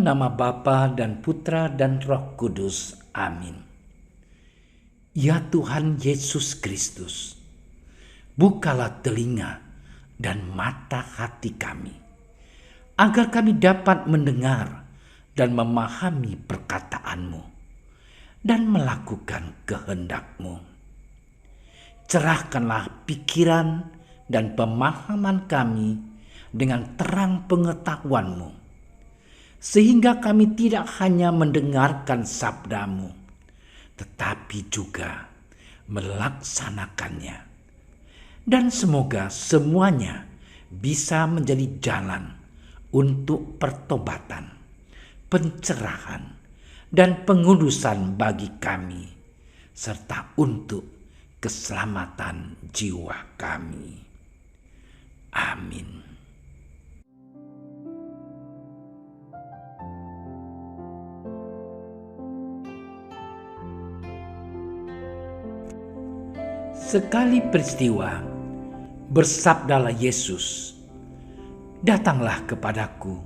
Dalam nama Bapa dan Putra dan Roh Kudus. Amin. Ya Tuhan Yesus Kristus, bukalah telinga dan mata hati kami, agar kami dapat mendengar dan memahami perkataanmu dan melakukan kehendak-Mu. Cerahkanlah pikiran dan pemahaman kami dengan terang pengetahuan-Mu, sehingga kami tidak hanya mendengarkan sabda-Mu, tetapi juga melaksanakannya. Dan semoga semuanya bisa menjadi jalan untuk pertobatan, pencerahan, dan pengudusan bagi kami, serta untuk keselamatan jiwa kami. Amin. Sekali peristiwa, bersabdalah Yesus, "Datanglah kepadaku,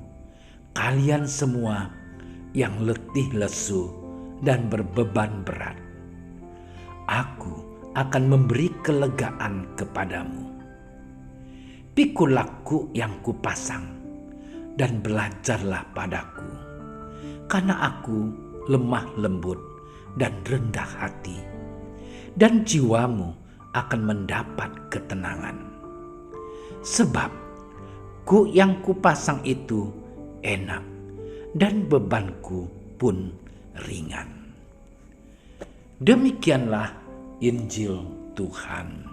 kalian semua yang letih lesu dan berbeban berat. Aku akan memberi kelegaan kepadamu. Pikulah kuk yang kupasang dan belajarlah padaku, karena aku lemah lembut dan rendah hati, dan jiwamu akan mendapat ketenangan. Sebab kuk yang kupasang itu enak dan bebanku pun ringan." Demikianlah Injil Tuhan.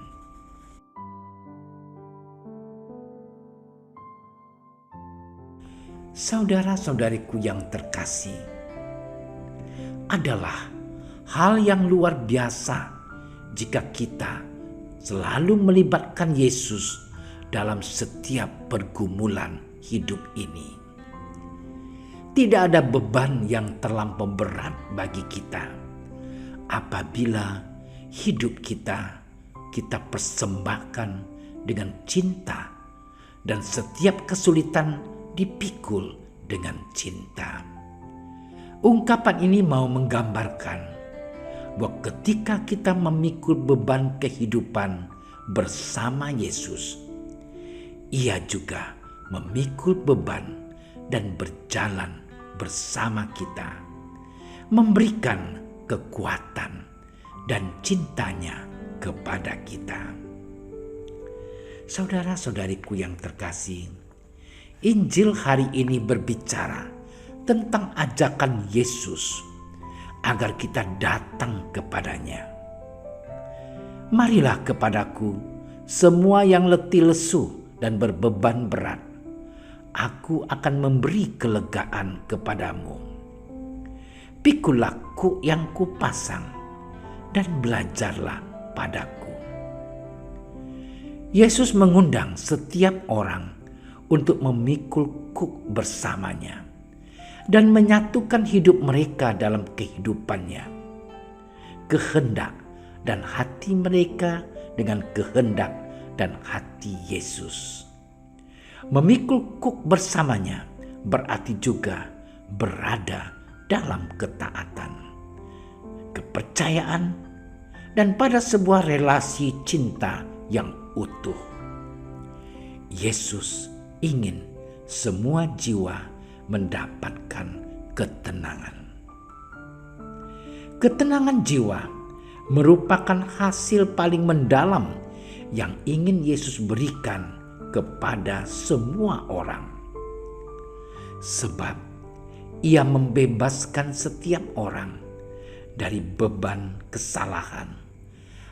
Saudara-saudariku yang terkasih, adalah hal yang luar biasa jika kita selalu melibatkan Yesus dalam setiap pergumulan hidup ini. Tidak ada beban yang terlampau berat bagi kita apabila hidup kita persembahkan dengan cinta, dan setiap kesulitan dipikul dengan cinta. Ungkapan ini mau menggambarkan bahwa ketika kita memikul beban kehidupan bersama Yesus, Ia juga memikul beban dan berjalan bersama kita, memberikan kekuatan dan cintanya kepada kita. Saudara-saudariku yang terkasih, Injil hari ini berbicara tentang ajakan Yesus agar kita datang kepadanya. "Marilah kepadaku semua yang letih lesu dan berbeban berat, aku akan memberi kelegaan kepadamu. Pikulah kuk yang kupasang dan belajarlah padaku." Yesus mengundang setiap orang untuk memikul kuk bersamanya dan menyatukan hidup mereka dalam kehidupannya. Kehendak dan hati mereka dengan kehendak dan hati Yesus. Memikul kuk bersamanya berarti juga berada dalam ketaatan, kepercayaan, dan pada sebuah relasi cinta yang utuh. Yesus ingin semua jiwa mendapatkan ketenangan. Ketenangan jiwa merupakan hasil paling mendalam yang ingin Yesus berikan kepada semua orang. Sebab Ia membebaskan setiap orang dari beban kesalahan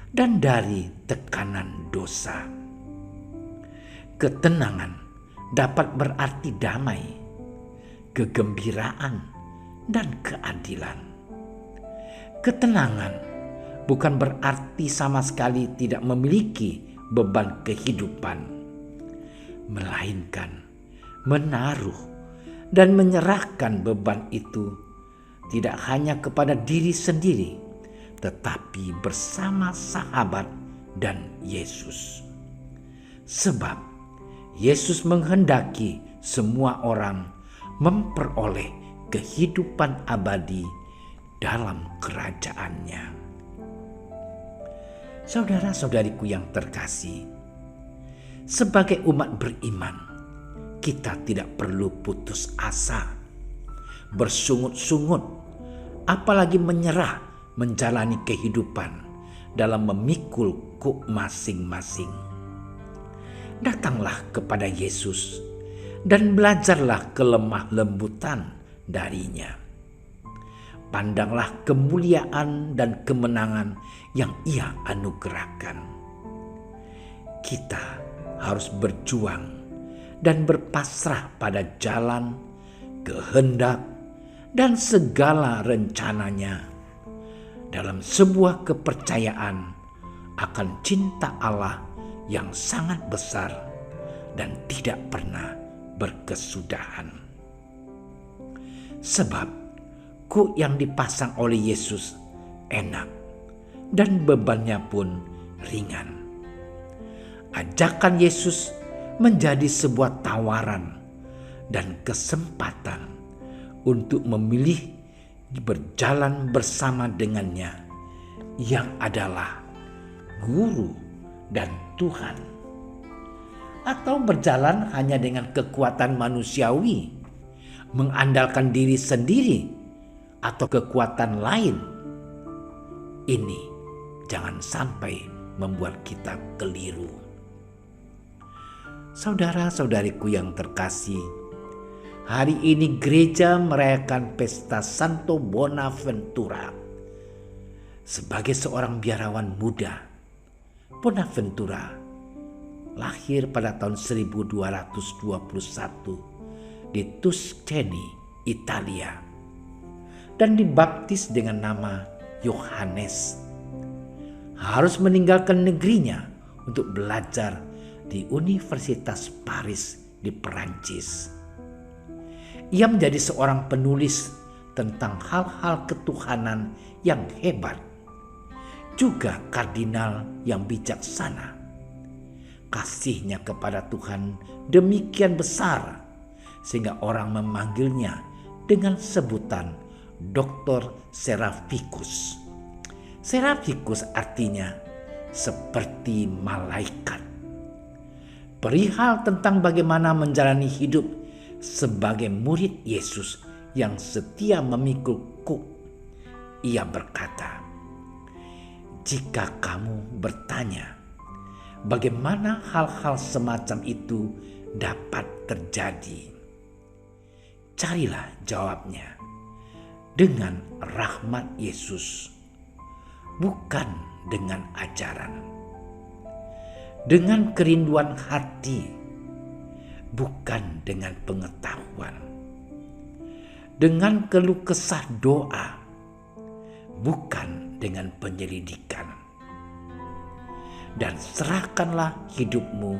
dan dari tekanan dosa. Ketenangan dapat berarti damai, kegembiraan, dan keadilan. Ketenangan bukan berarti sama sekali tidak memiliki beban kehidupan, melainkan menaruh dan menyerahkan beban itu tidak hanya kepada diri sendiri, tetapi bersama sahabat dan Yesus. Sebab Yesus menghendaki semua orang memperoleh kehidupan abadi dalam kerajaan-Nya. Saudara-saudariku yang terkasih, sebagai umat beriman, kita tidak perlu putus asa, bersungut-sungut, apalagi menyerah menjalani kehidupan dalam memikul kuk masing-masing. Datanglah kepada Yesus dan belajarlah kelemah lembutan darinya. Pandanglah kemuliaan dan kemenangan yang Ia anugerahkan. Kita harus berjuang dan berpasrah pada jalan, kehendak, dan segala rencananya dalam sebuah kepercayaan akan cinta Allah yang sangat besar dan tidak pernah berkesudahan. Sebab kuk yang dipasang oleh Yesus enak dan bebannya pun ringan. Ajakan Yesus menjadi sebuah tawaran dan kesempatan untuk memilih berjalan bersama dengannya yang adalah Guru dan Tuhan, atau berjalan hanya dengan kekuatan manusiawi, mengandalkan diri sendiri atau kekuatan lain. Ini jangan sampai membuat kita keliru. Saudara-saudariku yang terkasih, hari ini gereja merayakan pesta Santo Bonaventura. Sebagai seorang biarawan muda, Bonaventura lahir pada tahun 1221 di Tuscany, Italia, dan dibaptis dengan nama Yohanes. Harus meninggalkan negerinya untuk belajar di Universitas Paris di Perancis. Ia menjadi seorang penulis tentang hal-hal ketuhanan yang hebat, juga kardinal yang bijaksana. Kasihnya kepada Tuhan demikian besar sehingga orang memanggilnya dengan sebutan Dr. Seraphicus. Seraphicus artinya seperti malaikat. Perihal tentang bagaimana menjalani hidup sebagai murid Yesus yang setia memikul kuk, ia berkata, "Jika kamu bertanya bagaimana hal-hal semacam itu dapat terjadi, carilah jawabnya dengan rahmat Yesus, bukan dengan ajaran, dengan kerinduan hati, bukan dengan pengetahuan, dengan keluh kesah doa, bukan dengan penyelidikan, dan serahkanlah hidupmu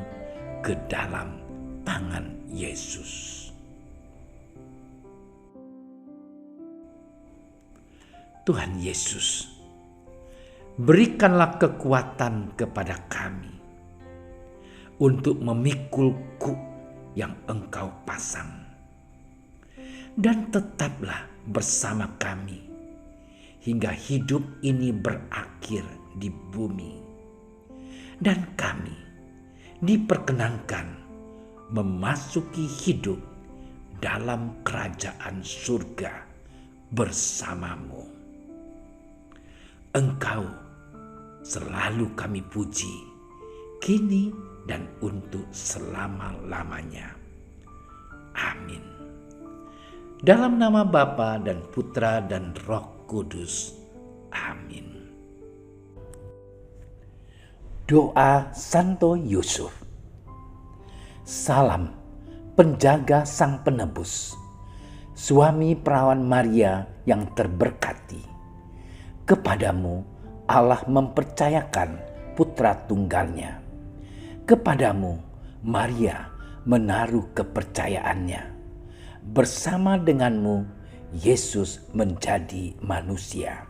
ke dalam tangan Yesus." Tuhan Yesus, berikanlah kekuatan kepada kami untuk memikul kuk yang Engkau pasang, dan tetaplah bersama kami hingga hidup ini berakhir di bumi, dan kami diperkenankan memasuki hidup dalam kerajaan surga bersamamu. Engkau selalu kami puji, kini dan untuk selama-lamanya. Amin. Dalam nama Bapa dan Putra dan Roh Kudus. Amin. Doa Santo Yusuf. Salam penjaga Sang Penebus, suami perawan Maria yang terberkati. Kepadamu Allah mempercayakan putra tunggalnya. Kepadamu Maria menaruh kepercayaannya. Bersama denganmu Yesus menjadi manusia.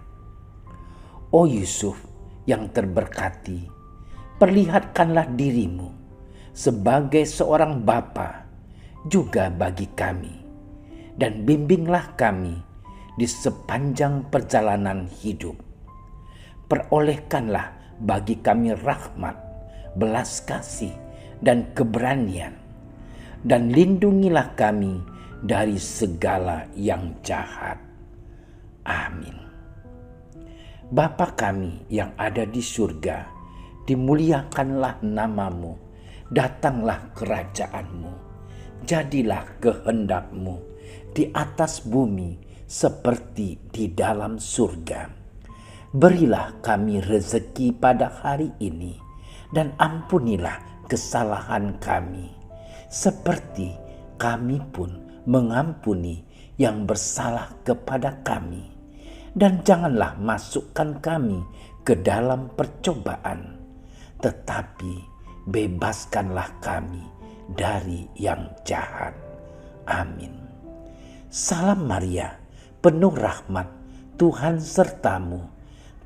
O Yusuf yang terberkati, perlihatkanlah dirimu sebagai seorang bapa juga bagi kami, dan bimbinglah kami di sepanjang perjalanan hidup. Perolehkanlah bagi kami rahmat, belas kasih, dan keberanian, dan lindungilah kami dari segala yang jahat. Amin. Bapa kami yang ada di surga, dimuliakanlah namamu, datanglah kerajaanmu, jadilah kehendak-Mu di atas bumi seperti di dalam surga. Berilah kami rezeki pada hari ini, dan ampunilah kesalahan kami, seperti kami pun mengampuni yang bersalah kepada kami. Dan janganlah masukkan kami ke dalam percobaan, tetapi bebaskanlah kami dari yang jahat. Amin. Salam Maria, penuh rahmat, Tuhan sertamu.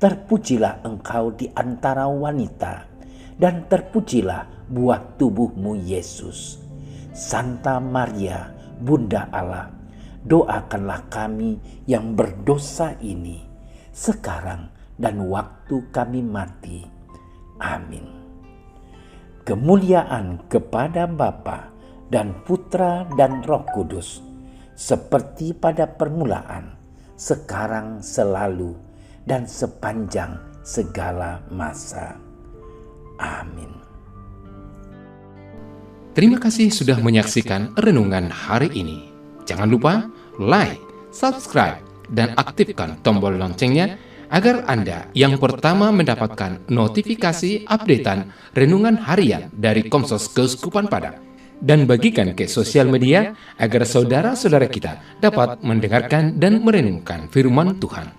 Terpujilah engkau di antara wanita, dan terpujilah buah tubuhmu Yesus. Santa Maria, Bunda Allah, doakanlah kami yang berdosa ini, sekarang dan waktu kami mati. Amin. Kemuliaan kepada Bapa dan Putra dan Roh Kudus, seperti pada permulaan, sekarang, selalu, dan sepanjang segala masa. Amin. Terima kasih sudah menyaksikan renungan hari ini. Jangan lupa like, subscribe, dan aktifkan tombol loncengnya agar Anda yang pertama mendapatkan notifikasi updatean renungan harian dari Komsos Keuskupan Padang. Dan bagikan ke sosial media agar saudara-saudara kita dapat mendengarkan dan merenungkan firman Tuhan.